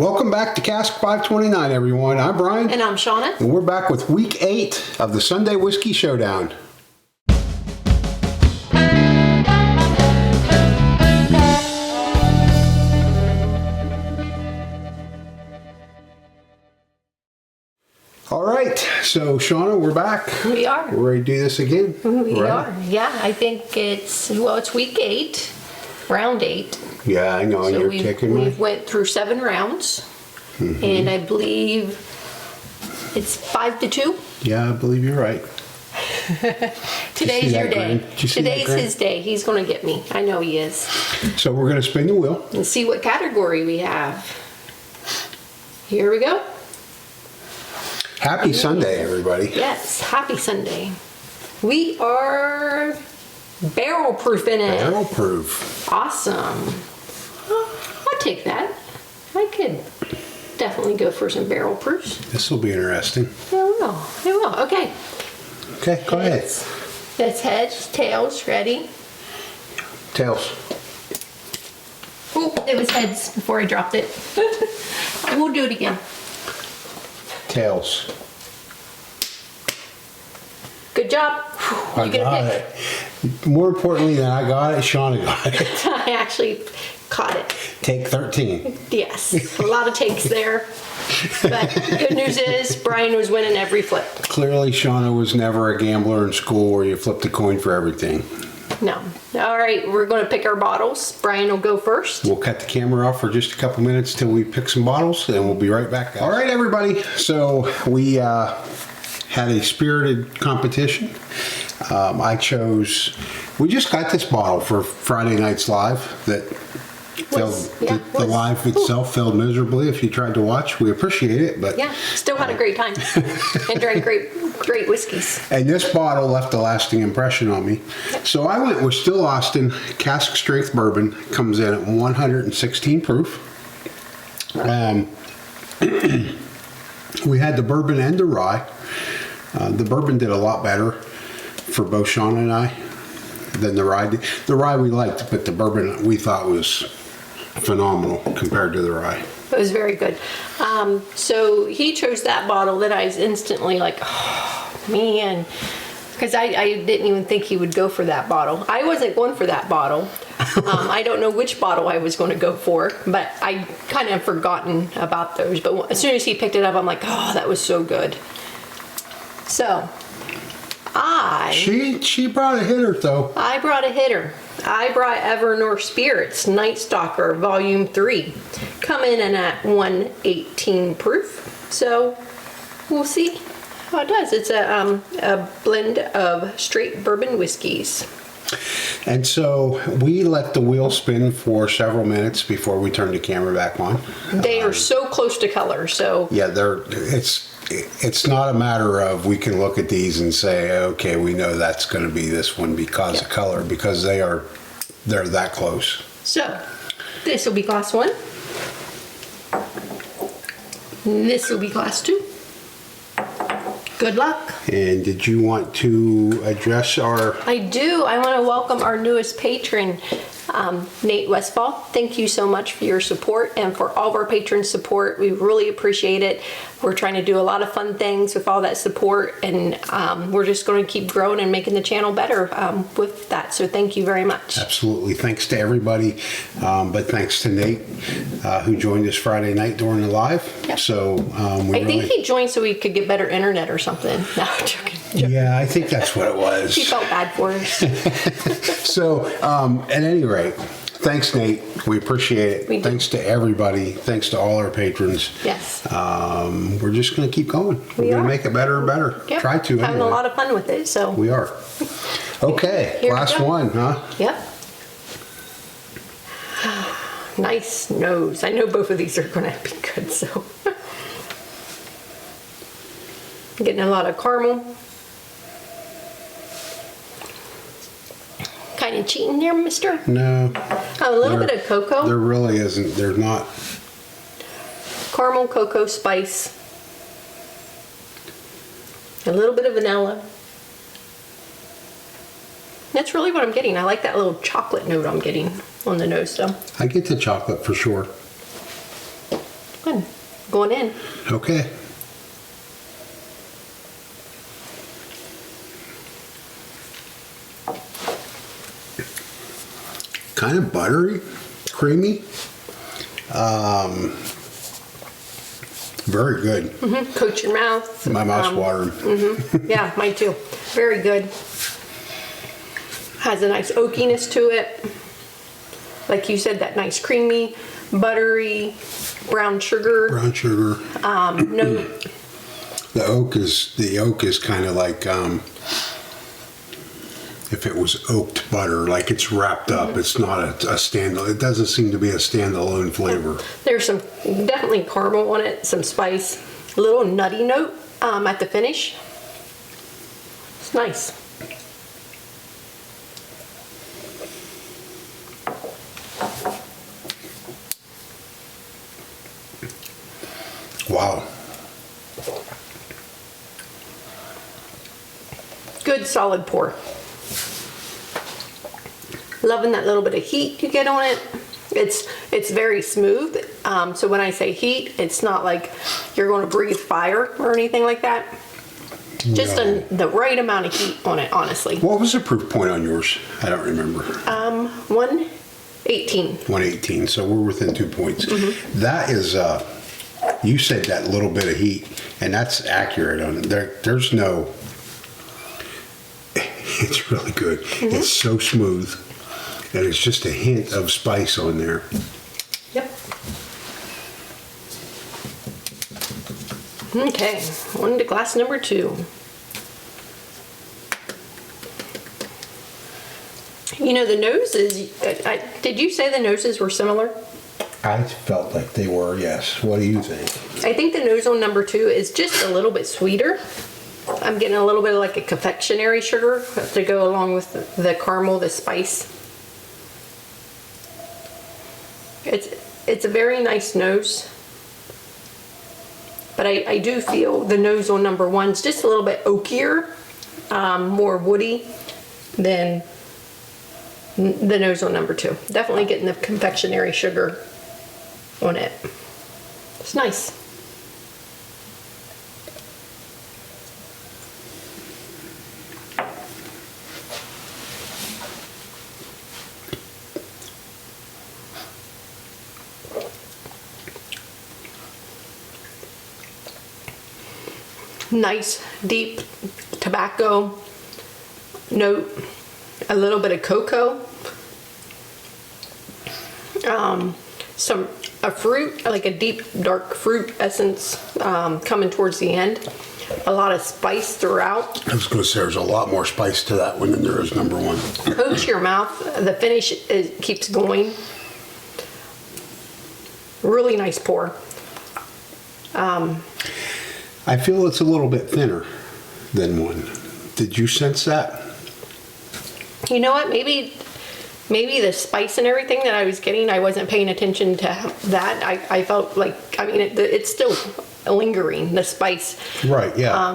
Welcome back to Cask 529, everyone. I'm Bryan. And I'm Shona. And we're back with week 8 of the Sunday Whiskey Showdown. All right, so Shona, we're back. We are. We're ready to do this again. We are. Yeah, I think it's week 8, round 8. Yeah, I know. So You're kicking me. We went through 7 rounds, and I believe it's 5-2. Yeah, I believe you're right. Today's your day. Today's his day. He's going to get me. I know he is. So we're going to spin the wheel and see what category we have. Here we go. Happy Sunday, everybody. Yes, happy Sunday. We are barrel proof in it. Barrel proof. Awesome. I'll take that. I could definitely go for some barrel proofs. This will be interesting. It will. Okay. Okay, go ahead. That's heads, tails, ready? Tails. Oh, it was heads before I dropped it. We'll do it again. Tails. Good job. I got it. More importantly than I got it, Shona got it. I actually caught it. Take 13. Yes, a lot of takes there. But good news is Bryan was winning every flip. Clearly, Shona was never a gambler in school where you flipped a coin for everything. No. All right, we're going to pick our bottles. Bryan will go first. We'll cut the camera off for just a couple minutes till we pick some bottles, and we'll be right back, guys. All right, everybody. So we had a spirited competition. I chose. We just got this bottle for Friday night's live that the live itself failed miserably. If you tried to watch, we appreciate it, but yeah, still had a great time and drank great whiskeys. And this bottle left a lasting impression on me. Yep. So I went with Still Austin Cask Strength Bourbon. Comes in at 116 proof. We had the bourbon and the rye. The bourbon did a lot better for both Shona and I than the rye did. The rye we liked, but the bourbon we thought was phenomenal compared to the rye. It was very good. So he chose that bottle that I was instantly like, oh man, because I didn't even think he would go for that bottle. I wasn't going for that bottle. I don't know which bottle I was going to go for, but I kind of forgotten about those. But as soon as he picked it up, I'm like, oh, that was so good. So She brought a hitter, though. I brought a hitter. I brought Evernorth Spirits Night Stalker Volume 3. Coming in at 118 proof. So we'll see how it does. It's a blend of straight bourbon whiskeys. And so we let the wheel spin for several minutes before we turned the camera back on. They are so close to color, so yeah, it's not a matter of we can look at these and say, okay, we know that's going to be this one because of color, because they're that close. So this will be glass 1. This will be glass 2. Good luck. And did you want to address our... I do. I want to welcome our newest patron, Nate Westfall. Thank you so much for your support and for all of our patrons' support. We really appreciate it. We're trying to do a lot of fun things with all that support, and we're just going to keep growing and making the channel better with that. So thank you very much. Absolutely. Thanks to everybody, but thanks to Nate, who joined us Friday night during the live. Yep. So I think he joined so we could get better internet or something. No, I'm joking. Yeah, I think that's what it was. He felt bad for us. So, at any rate, thanks, Nate. We appreciate it. Thanks to everybody. Thanks to all our patrons. Yes. We're just going to keep going. We're going to make it better and better. Yep. Try to. Having a lot of fun with it. So we are. Okay, last one, huh? Yep. Nice nose. I know both of these are going to be good. So getting a lot of caramel. Kind of cheating there, mister? No. A little bit of cocoa. There really isn't. There's not. Caramel, cocoa, spice. A little bit of vanilla. That's really what I'm getting. I like that little chocolate note I'm getting on the nose, though. I get the chocolate for sure. A going in. Okay. Kind of buttery, creamy. Very good. Coat your mouth. My mouth's watering. Yeah, mine too. Very good. Has a nice oakiness to it. Like you said, that nice creamy, buttery, brown sugar. Brown sugar. Note. The oak is kind of like if it was oaked butter, like it's wrapped up. It's not a standalone. It doesn't seem to be a standalone flavor. There's some definitely caramel on it, some spice, a little nutty note at the finish. It's nice. Wow. Good solid pour. Loving that little bit of heat you get on it. It's very smooth. So when I say heat, it's not like you're going to breathe fire or anything like that. Just No. the right amount of heat on it, honestly. What was the proof point on yours? I don't remember. 118. 118. So we're within 2 points. That is, you said that little bit of heat, and that's accurate on it. There's no. It's really good. It's so smooth, and it's just a hint of spice on there. Yep. Okay, on to glass number 2. You know, the noses, did you say the noses were similar? I felt like they were, yes. What do you think? I think the nose on number 2 is just a little bit sweeter. I'm getting a little bit of like a confectionery sugar to go along with the caramel, the spice. It's a very nice nose. But I do feel the nose on number 1 is just a little bit oakier, more woody than the nose on number 2. Definitely getting the confectionery sugar on it. It's nice. Nice deep tobacco note, a little bit of cocoa, a fruit, like a deep dark fruit essence coming towards the end. A lot of spice throughout. I was going to say there's a lot more spice to that one than there is number 1. Coats your mouth. The finish keeps going. Really nice pour. I feel it's a little bit thinner than 1. Did you sense that? You know what? Maybe the spice and everything that I was getting, I wasn't paying attention to that. I felt like, I mean, it's still lingering, the spice. Right, yeah.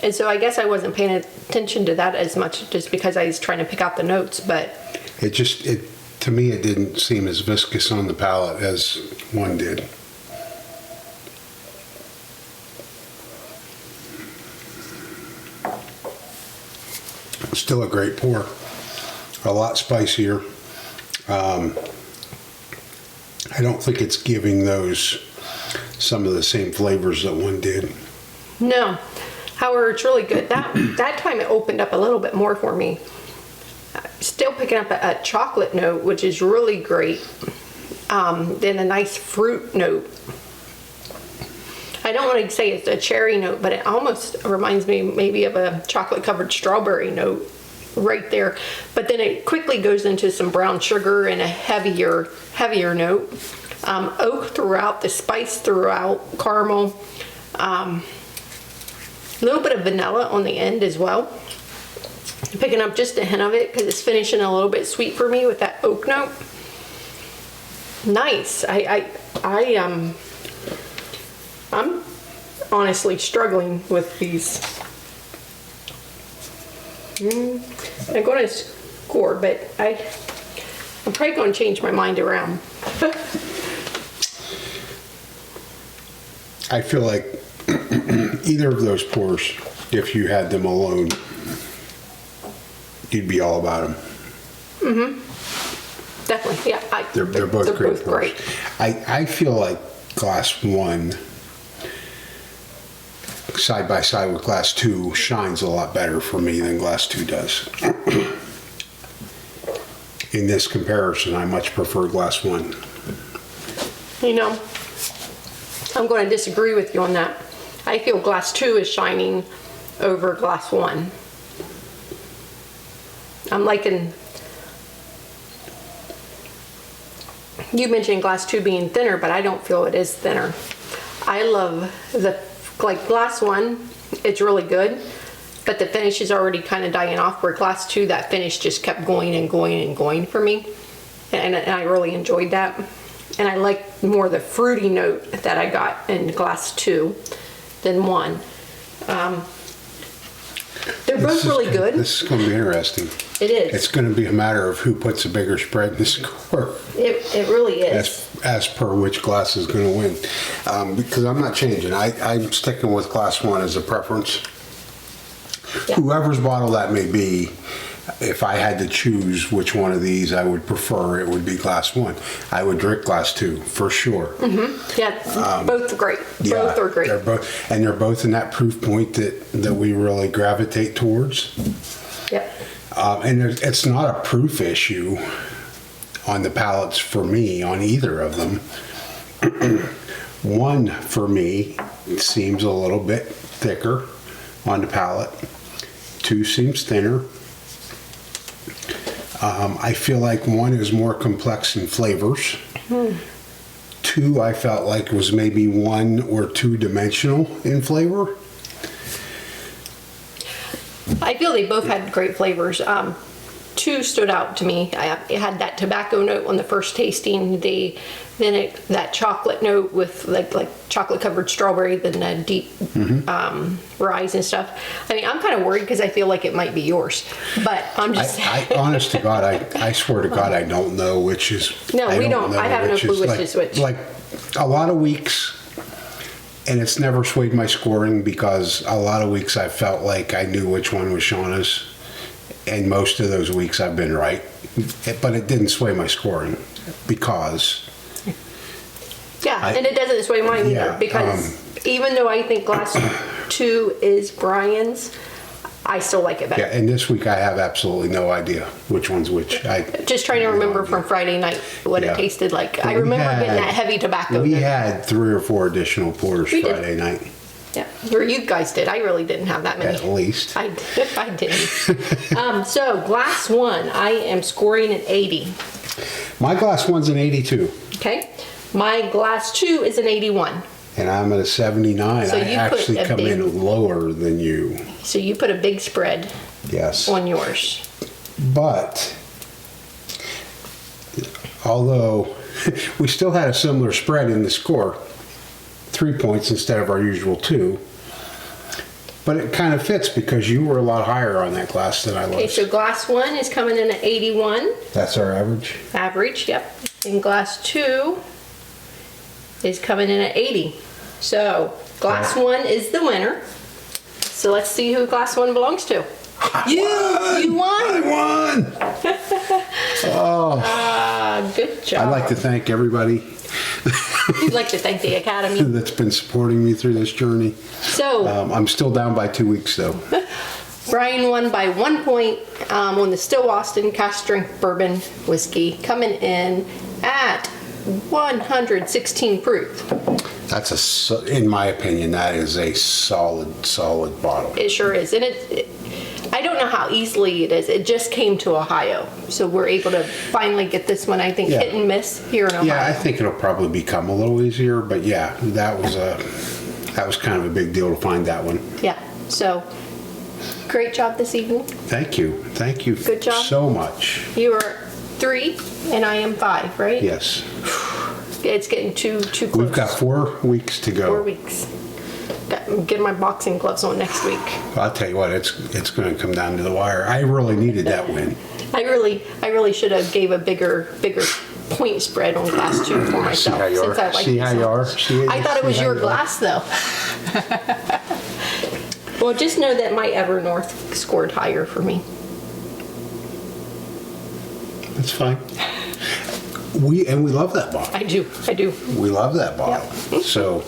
And so I guess I wasn't paying attention to that as much just because I was trying to pick out the notes, but. To me, it didn't seem as viscous on the palate as 1 did. Still a great pour. A lot spicier. I don't think it's giving those some of the same flavors that 1 did. No. However, it's really good. That time it opened up a little bit more for me. Still picking up a chocolate note, which is really great. Then a nice fruit note. I don't want to say it's a cherry note, but it almost reminds me maybe of a chocolate covered strawberry note right there. But then it quickly goes into some brown sugar and a heavier note. Oak throughout, the spice throughout, caramel. A little bit of vanilla on the end as well. Picking up just a hint of it because it's finishing a little bit sweet for me with that oak note. Nice. I'm honestly struggling with these. I'm going to score, but I'm probably going to change my mind around. I feel like either of those pours, if you had them alone, you'd be all about them. Definitely, yeah. They're both great pours. Great. I feel like glass 1 side by side with glass 2 shines a lot better for me than glass 2 does. In this comparison, I much prefer glass 1. You know, I'm going to disagree with you on that. I feel glass 2 is shining over glass 1. I'm liking, you mentioned glass 2 being thinner, but I don't feel it is thinner. I love like glass 1, it's really good, but the finish is already kind of dying off, where glass 2, that finish just kept going and going and going for me. And I really enjoyed that. And I like more the fruity note that I got in glass 2 than 1. They're both really good. This is going to be interesting. It is. It's going to be a matter of who puts a bigger spread in the score. It really is. As per which glass is going to win. Because I'm not changing. I'm sticking with glass 1 as a preference. Yeah. Whoever's bottle that may be, if I had to choose which one of these I would prefer, it would be glass 1. I would drink glass 2 for sure. Yeah, both are great. Both are great. They're both in that proof point that we really gravitate towards. Yep. And it's not a proof issue on the palates for me on either of them. 1 for me seems a little bit thicker on the palate. 2 seems thinner. I feel like 1 is more complex in flavors. 2, I felt like was maybe 1 or 2 dimensional in flavor. I feel they both had great flavors. 2 stood out to me. It had that tobacco note on the first tasting. That chocolate note with like chocolate covered strawberry, then a deep rise and stuff. I mean, I'm kind of worried because I feel like it might be yours, but I'm just. I honest to God, I swear to God, I don't know which is. No, we don't. I have no clue which is which. Like a lot of weeks. And it's never swayed my scoring because a lot of weeks I felt like I knew which one was Shona's. And most of those weeks I've been right. But it didn't sway my scoring because... Yeah, and it doesn't sway mine either because even though I think glass 2 is Bryan's, I still like it better. Yeah, and this week I have absolutely no idea which one's which. Just trying to remember from Friday night what it tasted like. I remember getting that heavy tobacco. We had 3 or 4 additional pours Friday night. Yeah, or you guys did. I really didn't have that many. At least. I didn't. So glass 1, I am scoring an 80. My glass 1's an 82. Okay. My glass 2 is an 81. And I'm at a 79. So I actually come in lower than you. So you put a big spread on yours. But, although we still had a similar spread in the score, 3 points instead of our usual 2. But it kind of fits because you were a lot higher on that glass than I was. Okay, so glass 1 is coming in at 81. That's our average? Average, yep. And glass 2 is coming in at 80. So glass 1 is the winner. So let's see who glass 1 belongs to. You won! I won! Good job. I'd like to thank everybody. You'd like to thank the Academy. That's been supporting me through this journey. So I'm still down by 2 weeks though. Bryan won by 1 point on the Still Austin Cask Strength Bourbon Whiskey, coming in at 116 proof. That's in my opinion, that is a solid bottle. It sure is. And I don't know how easily it is. It just came to Ohio. So we're able to finally get this one, I think, hit and miss here in Ohio. Yeah, I think it'll probably become a little easier, but yeah, that was kind of a big deal to find that one. Yeah. So great job this evening. Thank you. Thank you Good job. so much. You are 3 and I am 5, right? Yes. It's getting too close. We've got 4 weeks to go. 4 weeks. I'm getting my boxing gloves on next week. I'll tell you what, it's going to come down to the wire. I really needed that win. I really should have gave a bigger point spread on glass 2 for myself. how you are. Since I like See how you are. I thought it was your glass though. Well, just know that my Evernorth scored higher for me. That's fine. We love that bottle. I do. We love that bottle. Yep. So,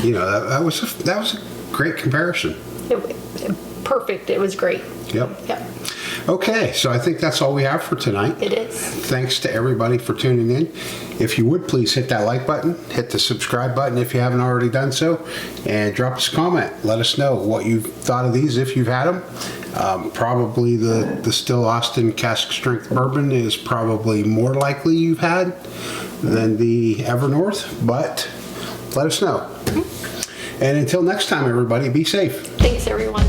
that was a great comparison. Perfect. It was great. Yep. Yep. Okay, so I think that's all we have for tonight. It is. Thanks to everybody for tuning in. If you would, please hit that like button, hit the subscribe button if you haven't already done so, and drop us a comment. Let us know what you thought of these if you've had them. Probably the Still Austin Cask Strength Bourbon is probably more likely you've had than the Evernorth, but let us know. And until next time, everybody, be safe. Thanks, everyone.